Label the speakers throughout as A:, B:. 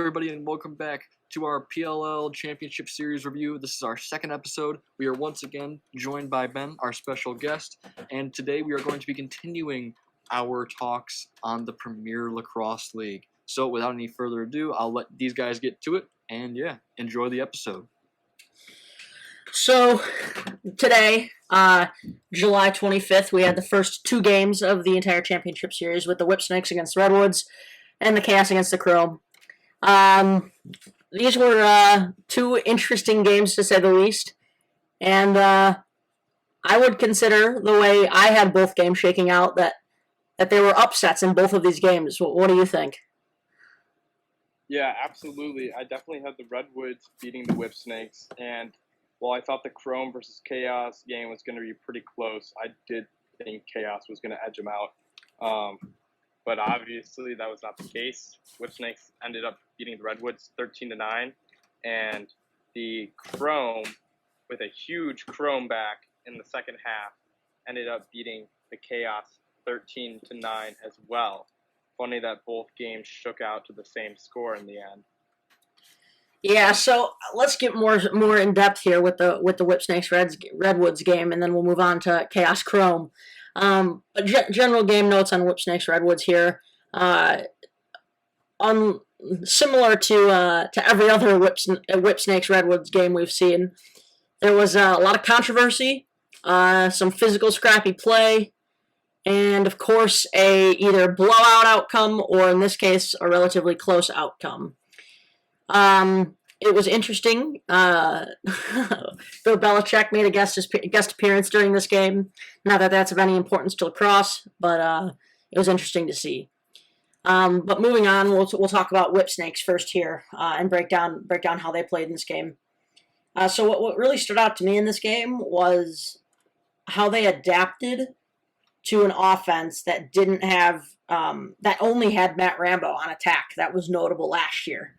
A: everybody, and welcome back to our PLL Championship Series review. This is our second episode. We are once again joined by Ben, our special guest, and today we are going to be continuing our talks on the Premier Lacrosse League. So without any further ado, I'll let these guys get to it, and enjoy the episode.
B: So today, July 25th, we had the first two games of the entire championship series with the Whipsnakes against the Redwoods and the Chaos against the Chrome. These were two interesting games, to say the least, and I would consider, the way I had both games shaking out, that there were upsets in both of these games. What do you think?
C: Yeah, absolutely. I definitely had the Redwoods beating the Whipsnakes, and while I thought the Chrome versus Chaos game was going to be pretty close, I did think Chaos was going to edge them out. But obviously that was not the case. Whipsnakes ended up beating the Redwoods 13-9, and the Chrome, with a huge Chrome back in the second half, ended up beating the Chaos 13-9 as well. Funny that both games shook out to the same score in the end.
B: Yeah, so let's get more in depth here with the Whipsnakes Redwoods game, and then we'll move on to Chaos Chrome. General game notes on Whipsnakes Redwoods here. Similar to every other Whipsnakes Redwoods game we've seen, there was a lot of controversy, some physical scrappy play, and of course a either blowout outcome or, in this case, a relatively close outcome. It was interesting. Bill Belichick made a guest appearance during this game. Not that that's of any importance to lacrosse, but it was interesting to see. But moving on, we'll talk about Whipsnakes first here and break down how they played in this game. So what really stood out to me in this game was how they adapted to an offense that didn't have that only had Matt Rambo on attack. That was notable last year.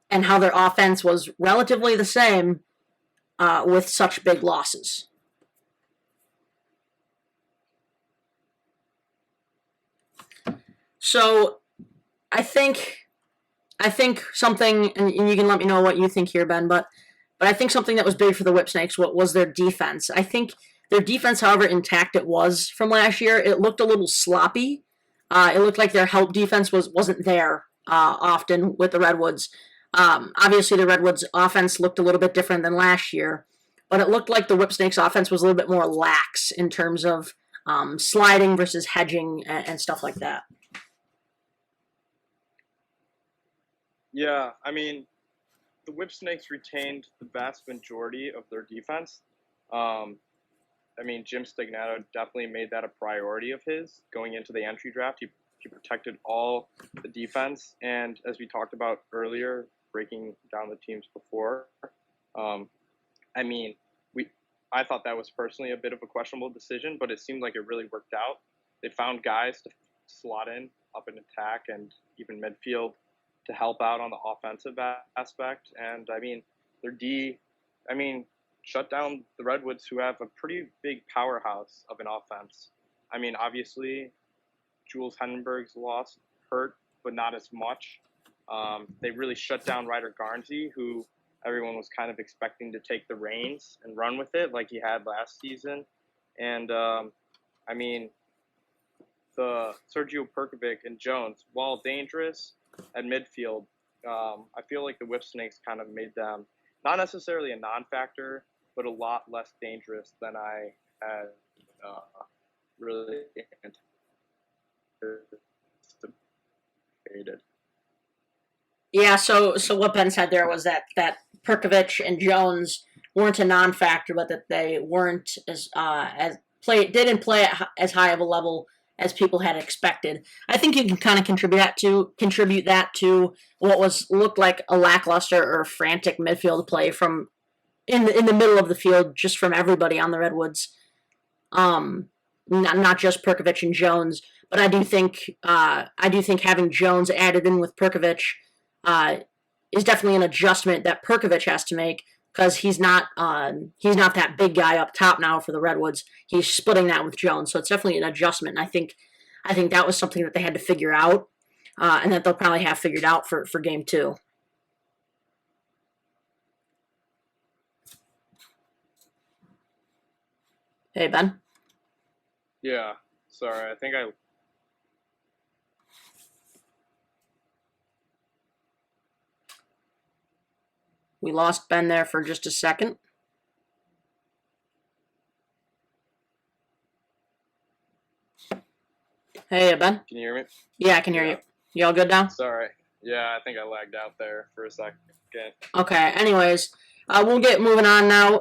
B: And how their offense was relatively the same with such big losses. So I think something, and you can let me know what you think here, Ben, but I think something that was big for the Whipsnakes was their defense. I think their defense, however intact it was from last year, it looked a little sloppy. It looked like their help defense wasn't there often with the Redwoods. Obviously, the Redwoods' offense looked a little bit different than last year, but it looked like the Whipsnakes' offense was a little bit more lax in terms of sliding versus hedging and stuff like that.
C: Yeah, I mean, the Whipsnakes retained the vast majority of their defense. I mean, Jim Stignato definitely made that a priority of his going into the entry draft. He protected all the defense, and as we talked about earlier, breaking down the teams before, I mean, I thought that was personally a bit of a questionable decision, but it seemed like it really worked out. They found guys to slot in up in attack and even midfield to help out on the offensive aspect, and I mean, their D, shut down the Redwoods, who have a pretty big powerhouse of an offense. I mean, obviously, Jules Hendenberg's loss hurt, but not as much. They really shut down Ryder Garnsey, who everyone was kind of expecting to take the reins and run with it like he had last season. And, I mean, the Sergio Perkovic and Jones, while dangerous at midfield, I feel like the Whipsnakes kind of made them not necessarily a non-factor, but a lot less dangerous than I had really anticipated.
B: Yeah, so what Ben said there was that Perkovic and Jones weren't a non-factor, but that they weren't didn't play at as high of a level as people had expected. I think you can kind of contribute that to what looked like a lackluster or frantic midfield play from in the middle of the field, just from everybody on the Redwoods. Not just Perkovic and Jones, but I do think having Jones added in with Perkovic is definitely an adjustment that Perkovic has to make, because he's not that big guy up top now for the Redwoods. He's splitting that with Jones, so it's definitely an adjustment. And I think that was something that they had to figure out. and that they'll probably have figured out for game 2. Hey, Ben?
C: Yeah, sorry. I think I.
B: We lost Ben there for just a second. Hey, Ben?
C: Can you hear me?
B: Yeah, I can hear you. You all good now?
C: Sorry. Yeah, I think I lagged out there for a second.
B: Okay, anyways, we'll get moving on now,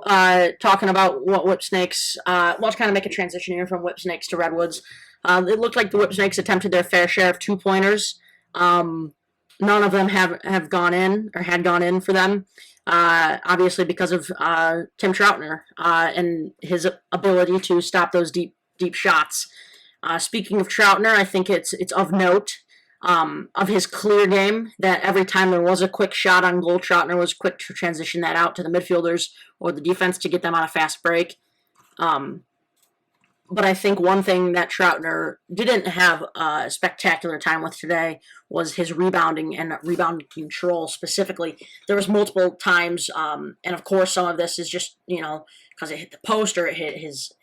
B: talking about what Whipsnakes, we'll kind of make a transition here from Whipsnakes to Redwoods. It looked like the Whipsnakes attempted their fair share of 2-pointers. None of them have gone in, or had gone in for them, obviously because of Tim Troutner and his ability to stop those deep shots. Speaking of Troutner, I think it's of note of his clear game that every time there was a quick shot on goal, Troutner was quick to transition that out to the midfielders or the defense to get them on a fast break. But I think one thing that Troutner didn't have a spectacular time with today was his rebounding and rebound control specifically. There was multiple times, and of course some of this is just, because it hit the post or it hit his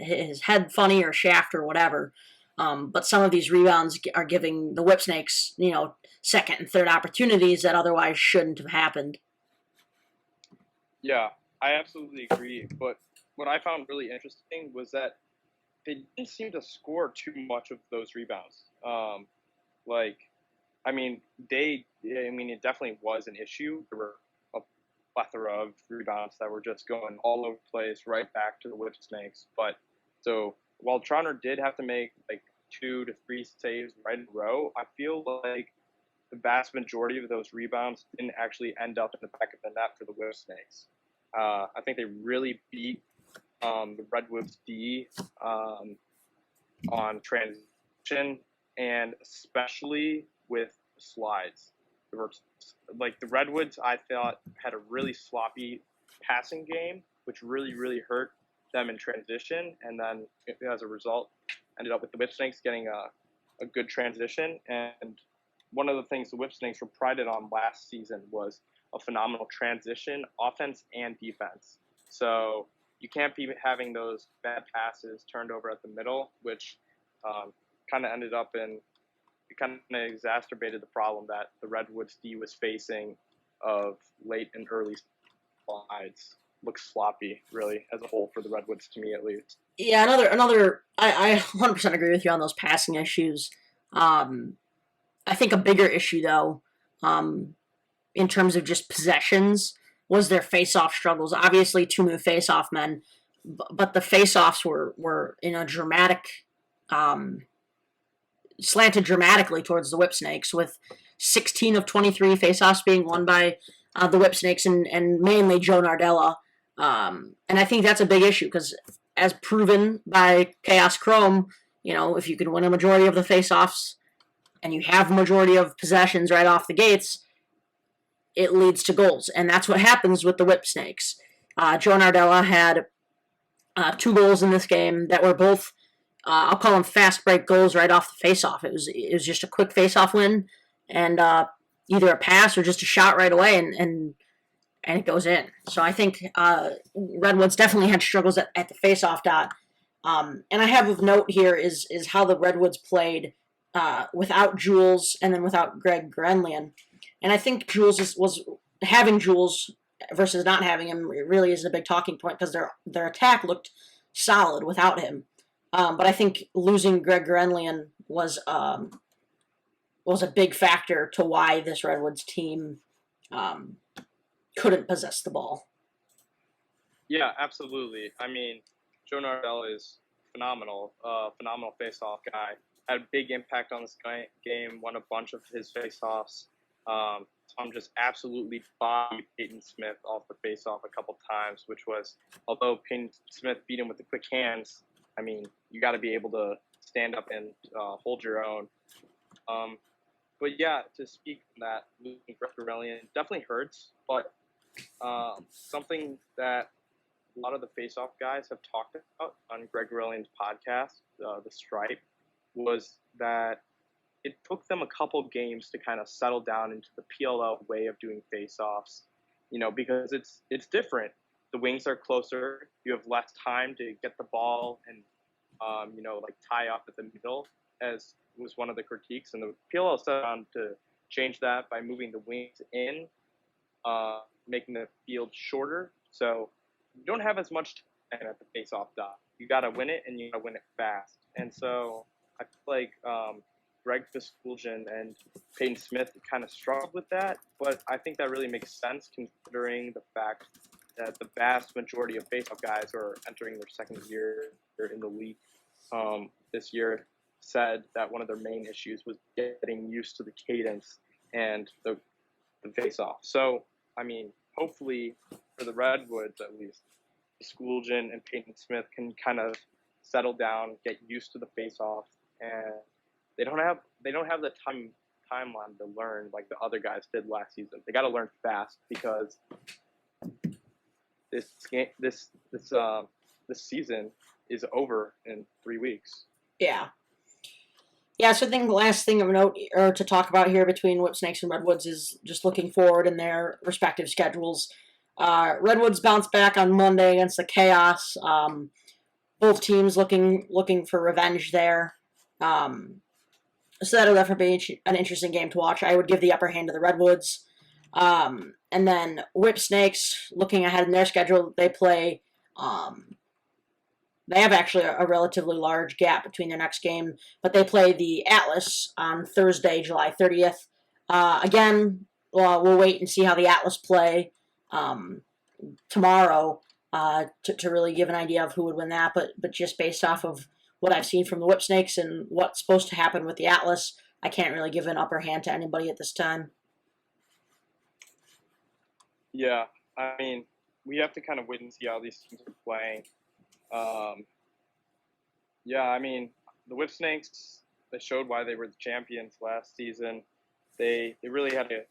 B: head funny or shaft or whatever. But some of these rebounds are giving the Whipsnakes, second and third opportunities that otherwise shouldn't have happened.
C: Yeah, I absolutely agree. But what I found really interesting was that they didn't seem to score too much of those rebounds. It definitely was an issue. There were a plethora of rebounds that were just going all over the place, right back to the Whipsnakes. But so while Troutner did have to make like 2 to 3 saves right in a row, I feel like the vast majority of those rebounds didn't actually end up in the back of the net for the Whipsnakes. I think they really beat the Redwoods D on transition, and especially with slides. Like the Redwoods, I thought had a really sloppy passing game, which really, really hurt them in transition, and then as a result, ended up with the Whipsnakes getting a good transition. And one of the things the Whipsnakes were prided on last season was a phenomenal transition, offense and defense. So you can't be having those bad passes turned over at the middle, which kind of ended up in, it kind of exacerbated the problem that the Redwoods D was facing of late and early slides. Looks sloppy, really, as a whole for the Redwoods, to me at least.
B: Yeah, another. I 100% agree with you on those passing issues. I think a bigger issue, though, in terms of just possessions, was their face-off struggles. Obviously, 2 new face-off men, but the face-offs were in a dramatic, slanted dramatically towards the Whipsnakes, with 16 of 23 face-offs being won by the Whipsnakes and mainly Joe Nardella. And I think that's a big issue because, as proven by Chaos Chrome, if you can win a majority of the face-offs and you have a majority of possessions right off the gates, it leads to goals. And that's what happens with the Whipsnakes. Joe Nardella had 2 goals in this game that were both, I'll call them fast break goals right off the face-off. It was just a quick face-off win and either a pass or just a shot right away, and it goes in. So I think Redwoods definitely had struggles at the face-off dot. And I have of note here is how the Redwoods played without Jules and then without Greg Grenlian. And I think Jules was having Jules versus not having him really is a big talking point because their attack looked solid without him. But I think losing Greg Grenlian was a big factor to why this Redwoods team couldn't possess the ball.
C: Yeah, absolutely. I mean, Joe Nardella is phenomenal face-off guy. Had a big impact on this game, won a bunch of his face-offs. Tom just absolutely bodied Peyton Smith off the face-off a couple times, which was, although Peyton Smith beat him with the quick hands, I mean, you got to be able to stand up and hold your own. But yeah, to speak on that, losing Greg Grenlian definitely hurts, but something that a lot of the face-off guys have talked about on Greg Grenlian's podcast, The Stripe, was that it took them a couple games to kind of settle down into the PLL way of doing face-offs, because it's different. The wings are closer. You have less time to get the ball and like tie off at the middle, as was one of the critiques. And the PLL set on to change that by moving the wings in, making the field shorter. So you don't have as much time at the face-off dot. You got to win it, and you got to win it fast. And so I feel like Greg Veskuljan and Peyton Smith kind of struggled with that, but I think that really makes sense considering the fact that the vast majority of face-off guys who are entering their second year in the league this year said that one of their main issues was getting used to the cadence and the face-off. So, I mean, hopefully for the Redwoods at least, Veskuljan and Peyton Smith can kind of settle down, get used to the face-off, and they don't have the timeline to learn like the other guys did last season. They got to learn fast because this season is over in 3 weeks.
B: Yeah. Yeah, so I think the last thing of note or to talk about here between Whipsnakes and Redwoods is just looking forward in their respective schedules. Redwoods bounce back on Monday against the Chaos. Both teams looking for revenge there. So that'll definitely be an interesting game to watch. I would give the upper hand to the Redwoods. And then Whipsnakes, looking ahead in their schedule, they play. They have actually a relatively large gap between their next game, but they play the Atlas on Thursday, July 30th. Again, we'll wait and see how the Atlas play tomorrow to really give an idea of who would win that. But just based off of what I've seen from the Whipsnakes and what's supposed to happen with the Atlas, I can't really give an upper hand to anybody at this time.
C: Yeah, I mean, we have to kind of wait and see how these teams are playing. Yeah, I mean, the Whipsnakes, they showed why they were the champions last season. They really had a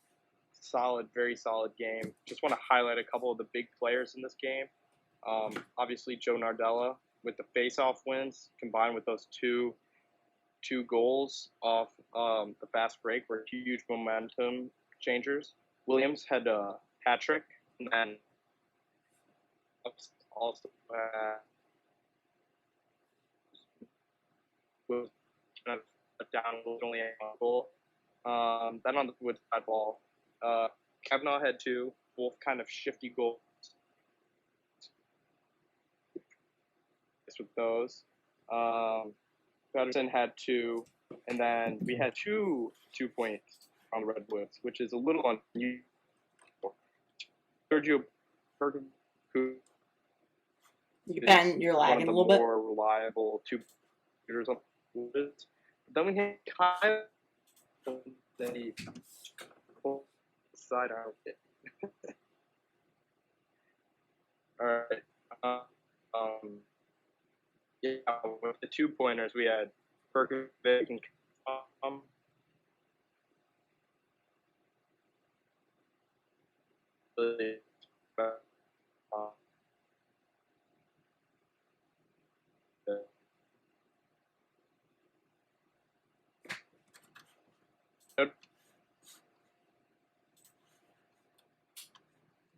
C: very solid game. Just want to highlight a couple of the big players in this game. Obviously, Joe Nardella with the face-off wins, combined with those two goals off the fast break were huge momentum changers. Williams had a hat trick, and then also was kind of down only a goal. Then on the wood side ball, Kavanaugh had two, both kind of shifty goals. With those, Patterson had two, and then we had two points on the Redwoods, which is a little unusual. Sergio Perkin, who
B: Ben, you're lagging a little bit.
C: More reliable two shooters on the Woods. Then we had Kyle, the side out. All right. Yeah, with the 2-pointers, we had Perkovic and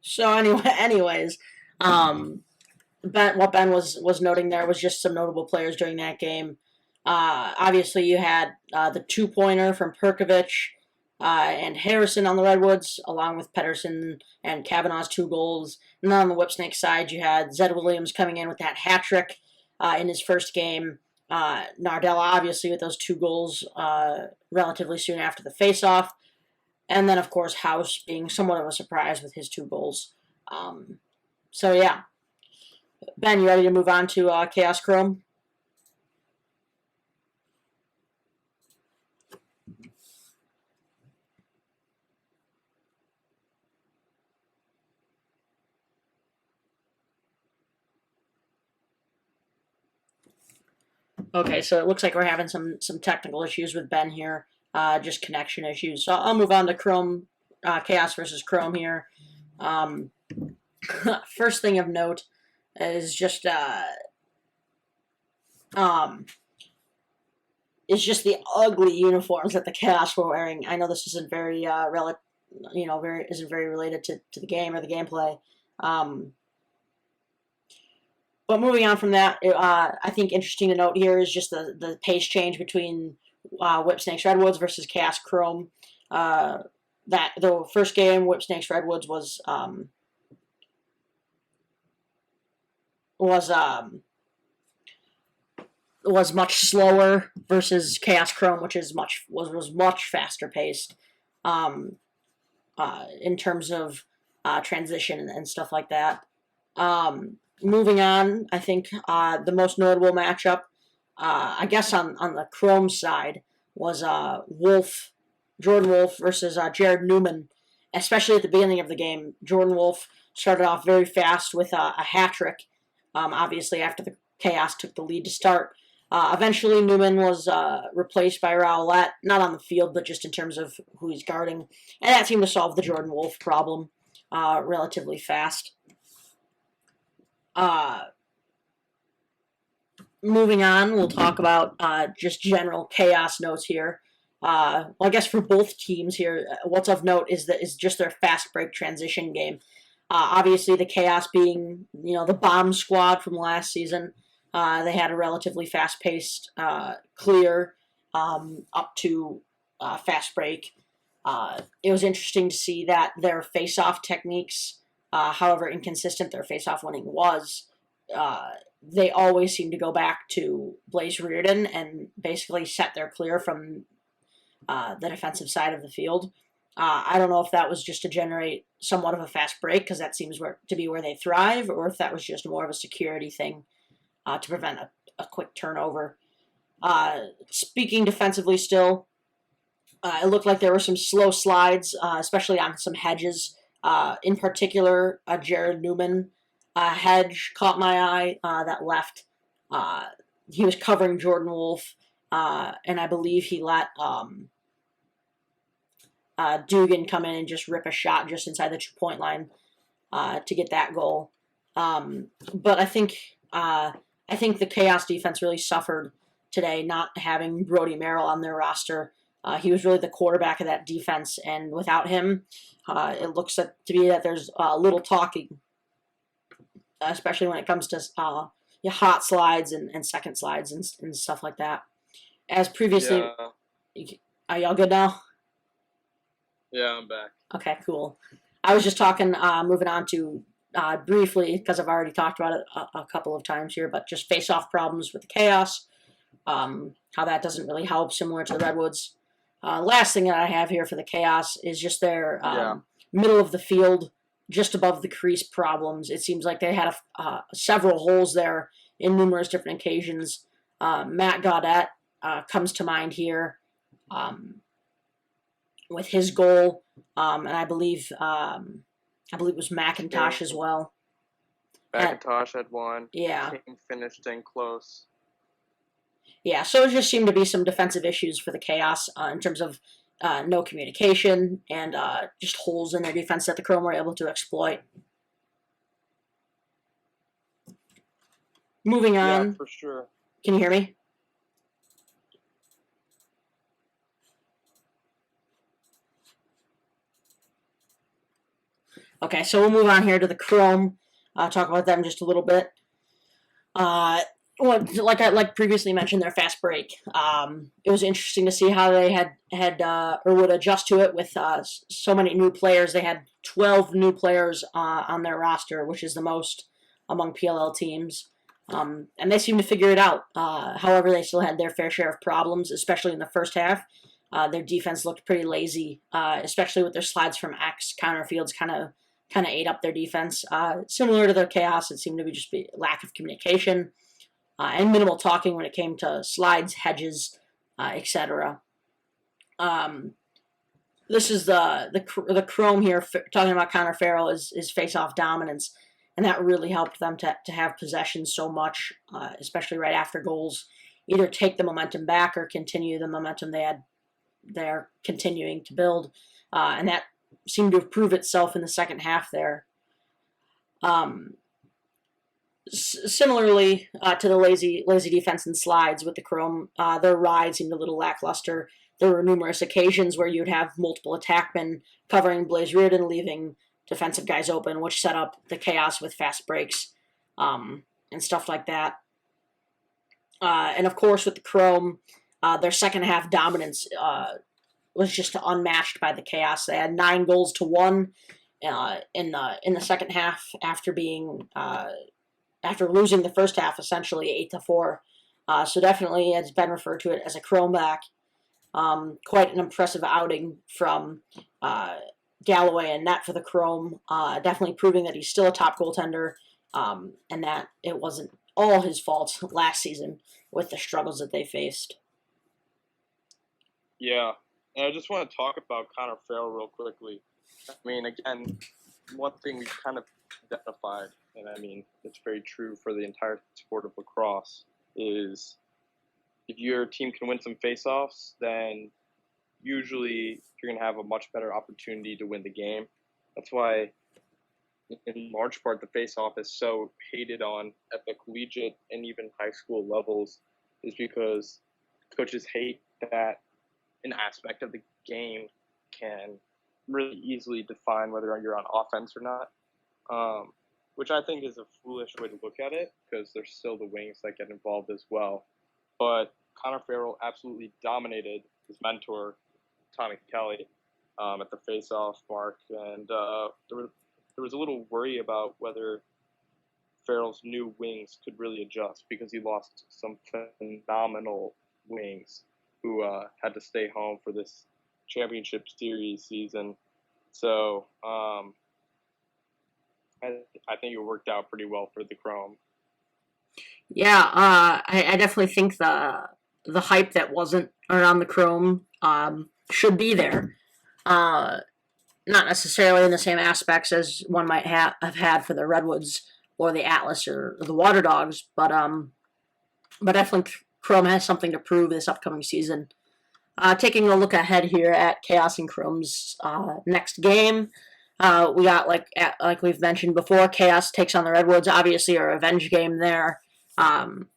B: So anyways, what Ben was noting there was just some notable players during that game. Obviously, you had the 2-pointer from Perkovic and Harrison on the Redwoods, along with Pedersen and Kavanaugh's 2 goals. And then on the Whipsnake side, you had Zed Williams coming in with that hat trick in his first game. Nardella, obviously, with those 2 goals relatively soon after the faceoff. And then, of course, House being somewhat of a surprise with his 2 goals. So, yeah. Ben, you ready to move on to Chaos Chrome? Okay, so it looks like we're having some technical issues with Ben here, just connection issues. So I'll move on to Chrome, Chaos versus Chrome here. First thing of note is just is just the ugly uniforms that the Chaos were wearing. I know this isn't very isn't very related to the game or the gameplay. But moving on from that, I think interesting to note here is just the pace change between Whipsnakes Redwoods versus Chaos Chrome. That the first game, Whipsnakes Redwoods was much slower versus Chaos Chrome, which was much faster paced, in terms of transition and stuff like that. Moving on, I think the most notable matchup, I guess on the Chrome side, was Jordan Wolf versus Jared Newman. Especially at the beginning of the game, Jordan Wolf started off very fast with a hat trick. Obviously, after the Chaos took the lead to start. Eventually, Newman was replaced by Rowlett, not on the field, but just in terms of who he's guarding. And that seemed to solve the Jordan Wolf problem relatively fast. Moving on, we'll talk about just general Chaos notes here. Well, I guess for both teams here, what's of note is just their fast break transition game. Obviously, the Chaos being the bomb squad from last season, they had a relatively fast-paced clear up to fast break. It was interesting to see that their face-off techniques, however inconsistent their face-off winning was, they always seem to go back to Blaze Reardon and basically set their clear from the defensive side of the field. I don't know if that was just to generate somewhat of a fast break, because that seems to be where they thrive, or if that was just more of a security thing to prevent a quick turnover. Speaking defensively still, it looked like there were some slow slides, especially on some hedges. In particular, Jared Newman hedge caught my eye that left. He was covering Jordan Wolf, and I believe he let Dugan come in and just rip a shot just inside the 2-point line to get that goal. But I think the Chaos defense really suffered today, not having Brody Merrill on their roster. He was really the quarterback of that defense, and without him, it looks to be that there's little talking, especially when it comes to hot slides and second slides and stuff like that. As previously, Are y'all good now?
C: Yeah, I'm back.
B: Okay, cool. I was just talking, moving on to briefly, because I've already talked about it a couple of times here, but just face-off problems with the Chaos, how that doesn't really help, similar to the Redwoods. Last thing that I have here for the Chaos is just their middle of the field, just above the crease problems. It seems like they had several holes there in numerous different occasions. Matt Gaudette comes to mind here with his goal, and I believe it was McIntosh as well.
C: McIntosh had one.
B: Yeah.
C: King finished in close.
B: Yeah, so it just seemed to be some defensive issues for the Chaos in terms of no communication and just holes in their defense that the Chrome were able to exploit. Moving on.
C: Yeah, for sure.
B: Can you hear me? Okay, so we'll move on here to the Chrome. Talk about them just a little bit. Well, like previously mentioned, their fast break. It was interesting to see how they had or would adjust to it with so many new players. They had 12 new players on their roster, which is the most among PLL teams. And they seemed to figure it out. However, they still had their fair share of problems, especially in the first half. Their defense looked pretty lazy, especially with their slides from X. Counter fields kind of ate up their defense. Similar to their Chaos, it seemed to be just lack of communication and minimal talking when it came to slides, hedges, etc. This is the Chrome here talking about Connor Farrell is face-off dominance, and that really helped them to have possession so much, especially right after goals. Either take the momentum back or continue the momentum they're continuing to build, and that seemed to prove itself in the second half there. Similarly to the lazy defense and slides with the Chrome, their ride seemed a little lackluster. There were numerous occasions where you'd have multiple attackmen covering Blaze Reardon, leaving defensive guys open, which set up the chaos with fast breaks and stuff like that. And of course, with the Chrome, their second half dominance was just unmatched by the chaos. They had 9-1 in the second half after being after losing the first half essentially 8-4. So definitely has been referred to it as a Chrome back. Quite an impressive outing from Galloway and net for the Chrome. Definitely proving that he's still a top goaltender and that it wasn't all his fault last season with the struggles that they faced.
C: Yeah, and I just want to talk about Connor Farrell real quickly. I mean, again, one thing we've kind of identified, and I mean, it's very true for the entire sport of lacrosse, is if your team can win some faceoffs, then usually you're going to have a much better opportunity to win the game. That's why, in large part, the faceoff is so hated on at the collegiate and even high school levels, is because coaches hate that an aspect of the game can really easily define whether you're on offense or not, which I think is a foolish way to look at it because there's still the wings that get involved as well. But Connor Farrell absolutely dominated his mentor, Tommy Kelly, at the face-off mark, and there was a little worry about whether Farrell's new wings could really adjust because he lost some phenomenal wings who had to stay home for this championship series season. So I think it worked out pretty well for the Chrome.
B: Yeah, I definitely think the hype that wasn't around the Chrome should be there. Not necessarily in the same aspects as one might have had for the Redwoods or the Atlas or the Water Dogs, but definitely Chrome has something to prove this upcoming season. Taking a look ahead here at Chaos and Chrome's next game, we got like we've mentioned before, Chaos takes on the Redwoods. Obviously, a revenge game there, and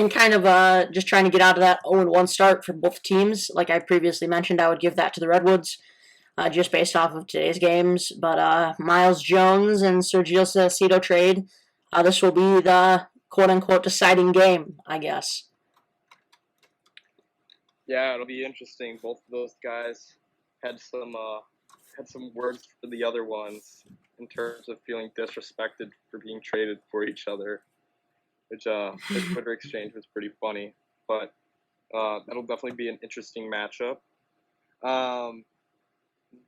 B: kind of just trying to get out of that 0-1 start for both teams. Like I previously mentioned, I would give that to the Redwoods. Just based off of today's games, but Miles Jones and Sergio Salcido trade. This will be the quote-unquote deciding game, I guess.
C: Yeah, it'll be interesting. Both of those guys had some words for the other ones in terms of feeling disrespected for being traded for each other, which the Twitter exchange was pretty funny. But that'll definitely be an interesting matchup.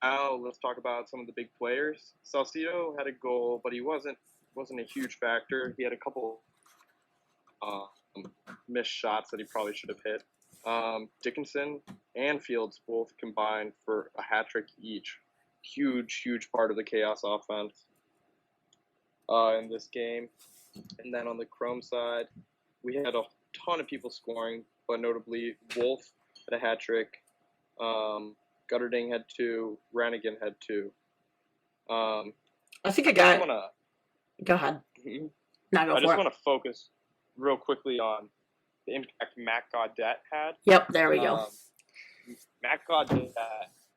C: Now let's talk about some of the big players. Salcido had a goal, but he wasn't a huge factor. He had a couple missed shots that he probably should have hit. Dickinson and Fields both combined for a hat trick each. Huge part of the Chaos offense in this game. And then on the Chrome side, we had a ton of people scoring, but notably Wolf had a hat trick. Gutterding had 2. Rannigan had 2.
B: I think I got it. Go ahead. No, go
C: I
B: for
C: just
B: it.
C: want to focus real quickly on the impact Matt Gaudette had.
B: Yep, there we go.
C: Matt Gaudette,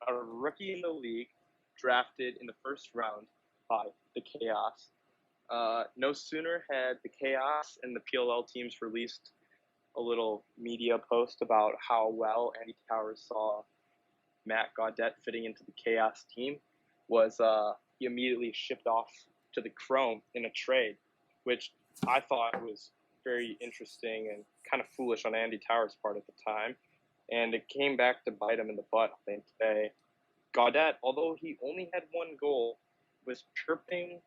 C: a rookie in the league, drafted in the first round by the Chaos. No sooner had the Chaos and the PLL teams released a little media post about how well Andy Towers saw Matt Gaudette fitting into the Chaos team, was he immediately shipped off to the Chrome in a trade, which I thought was very interesting and kind of foolish on Andy Towers' part at the time. And it came back to bite him in the butt, I think, today. Gaudette, although he only had 1 goal, was chirping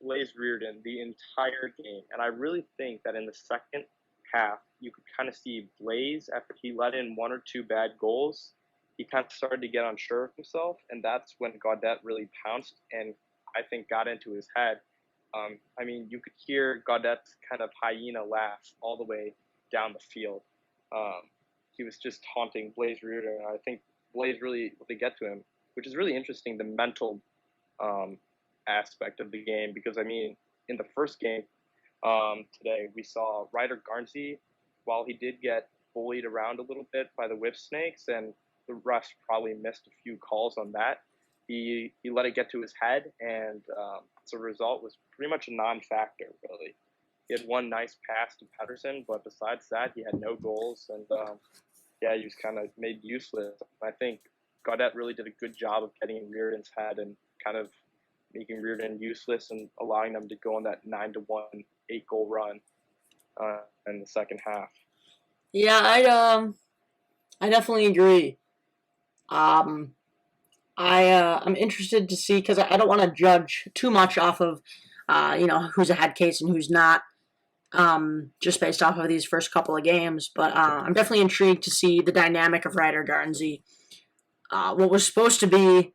C: Blaze Reardon the entire game. And I really think that in the second half, you could kind of see Blaze, after he let in 1 or 2 bad goals, he kind of started to get unsure of himself. And that's when Gaudette really pounced and I think got into his head. I mean, you could hear Gaudette's kind of hyena laugh all the way down the field. He was just taunting Blaze Reardon, and I think Blaze really get to him, which is really interesting, the mental aspect of the game because, I mean, in the first game today, we saw Ryder Garnsey, while he did get bullied around a little bit by the Whip Snakes, and the refs probably missed a few calls on that. He let it get to his head, and as a result, was pretty much a non-factor, really. He had one nice pass to Pedersen, but besides that, he had no goals, and yeah, he was kind of made useless. I think Gaudette really did a good job of getting in Reardon's head and kind of making Reardon useless and allowing them to go on that 9-1 8-goal run in the second half.
B: Yeah, I definitely agree. I'm interested to see because I don't want to judge too much off of who's a head case and who's not, just based off of these first couple of games. But I'm definitely intrigued to see the dynamic of Ryder Garnsey. What was supposed to be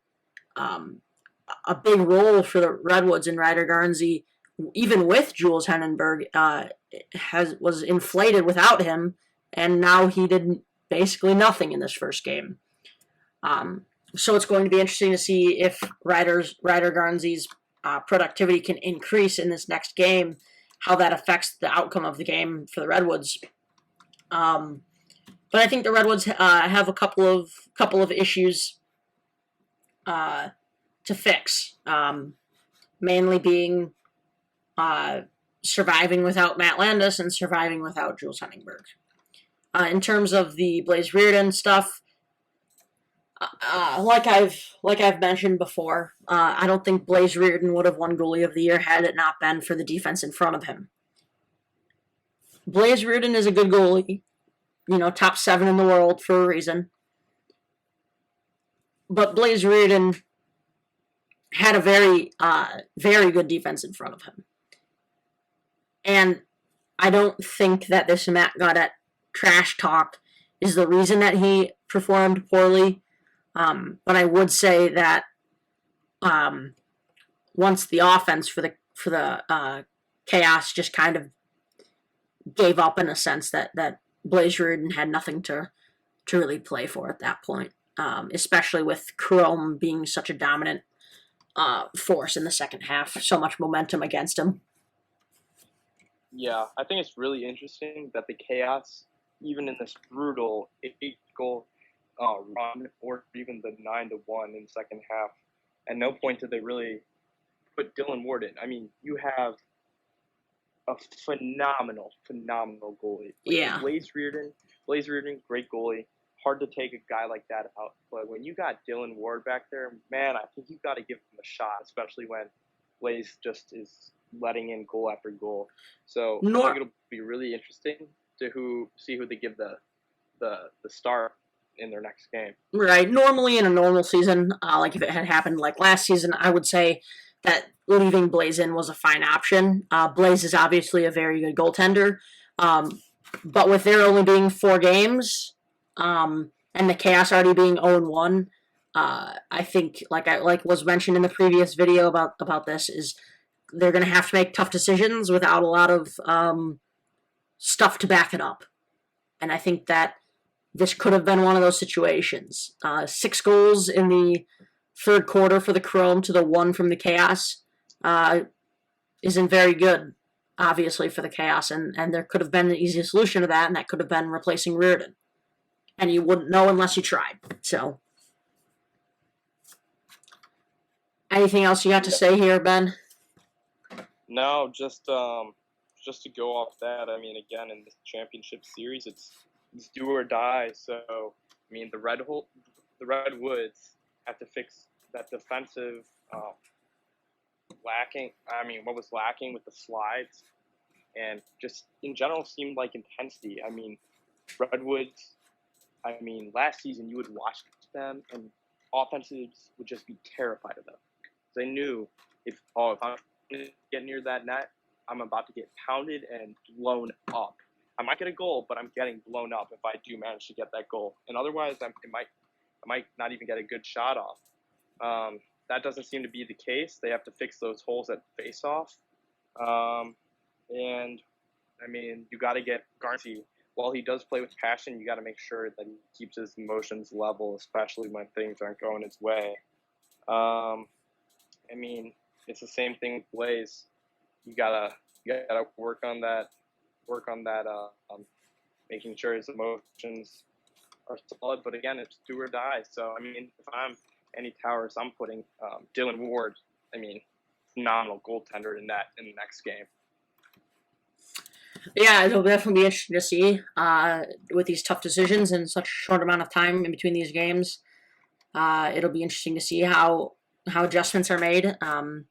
B: a big role for the Redwoods and Ryder Garnsey, even with Jules Henenberg, was inflated without him, and now he did basically nothing in this first game. So it's going to be interesting to see if Ryder Garnsey's productivity can increase in this next game, how that affects the outcome of the game for the Redwoods. But I think the Redwoods have a couple of issues to fix, mainly being surviving without Matt Landis and surviving without Jules Henenberg. In terms of the Blaze Reardon stuff, like I've mentioned before, I don't think Blaze Reardon would have won Goalie of the Year had it not been for the defense in front of him. Blaze Reardon is a good goalie, top 7 in the world for a reason. But Blaze Reardon had a very, very good defense in front of him. And I don't think that this Matt Gaudette trash talk is the reason that he performed poorly. But I would say that once the offense for the Chaos just kind of gave up in a sense that Blaze Reardon had nothing to really play for at that point, especially with Chrome being such a dominant force in the second half, so much momentum against him.
C: Yeah, I think it's really interesting that the Chaos, even in this brutal 8-goal run, or even the 9-1 in the second half, at no point did they really put Dylan Ward in. I mean, you have a phenomenal goalie.
B: Yeah.
C: Blaze Reardon, great goalie. Hard to take a guy like that out. But when you got Dylan Ward back there, man, I think you've got to give him a shot, especially when Blaze just is letting in goal after goal. So I think it'll be really interesting to see who they give the start in their next game.
B: Right. Normally in a normal season, like if it had happened like last season, I would say that leaving Blaze in was a fine option. Blaze is obviously a very good goaltender. But with there only being 4 games, and the Chaos already being 0-1, I think, like was mentioned in the previous video about this, is they're going to have to make tough decisions without a lot of stuff to back it up. And I think that this could have been one of those situations. 6 goals in the third quarter for the Chrome to the 1 from the Chaos isn't very good, obviously, for the Chaos. And there could have been an easy solution to that, and that could have been replacing Reardon. And you wouldn't know unless you tried. So, anything else you got to say here, Ben?
C: No, just to go off that. I mean, again, in this championship series, it's do or die. So, I mean, the Redwoods have to fix that defensive lacking. I mean, what was lacking with the slides, and just in general seemed like intensity. I mean, Redwoods. I mean, last season you would watch them, and offenses would just be terrified of them. They knew if I'm going to get near that net, I'm about to get pounded and blown up. I might get a goal, but I'm getting blown up if I do manage to get that goal. And otherwise, I might not even get a good shot off. That doesn't seem to be the case. They have to fix those holes at face-off. And, I mean, you got to get Garnsey. While he does play with passion, you got to make sure that he keeps his emotions level, especially when things aren't going his way. I mean, it's the same thing with Blaze. You gotta work on that, making sure his emotions are solid. But again, it's do or die. So I mean, if I'm any Towers, I'm putting Dylan Ward. I mean, phenomenal goaltender in the next game.
B: Yeah, it'll definitely be interesting to see with these tough decisions in such a short amount of time in between these games. It'll be interesting to see how adjustments are made and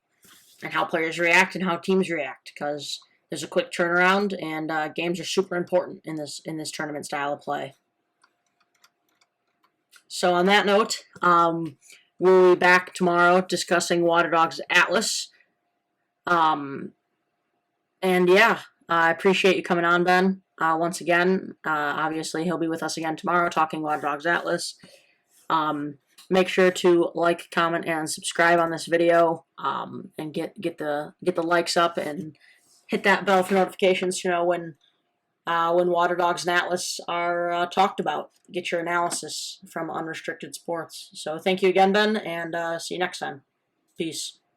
B: how players react and how teams react, because there's a quick turnaround and games are super important in this tournament style of play. So on that note, we'll be back tomorrow discussing Water Dogs Atlas. And yeah, I appreciate you coming on, Ben. Once again, obviously he'll be with us again tomorrow talking Water Dogs Atlas. Make sure to like, comment, and subscribe on this video, and get the likes up and hit that bell for notifications to know when Water Dogs and Atlas are talked about. Get your analysis from Unrestricted Sports. So thank you again, Ben, and see you next time. Peace.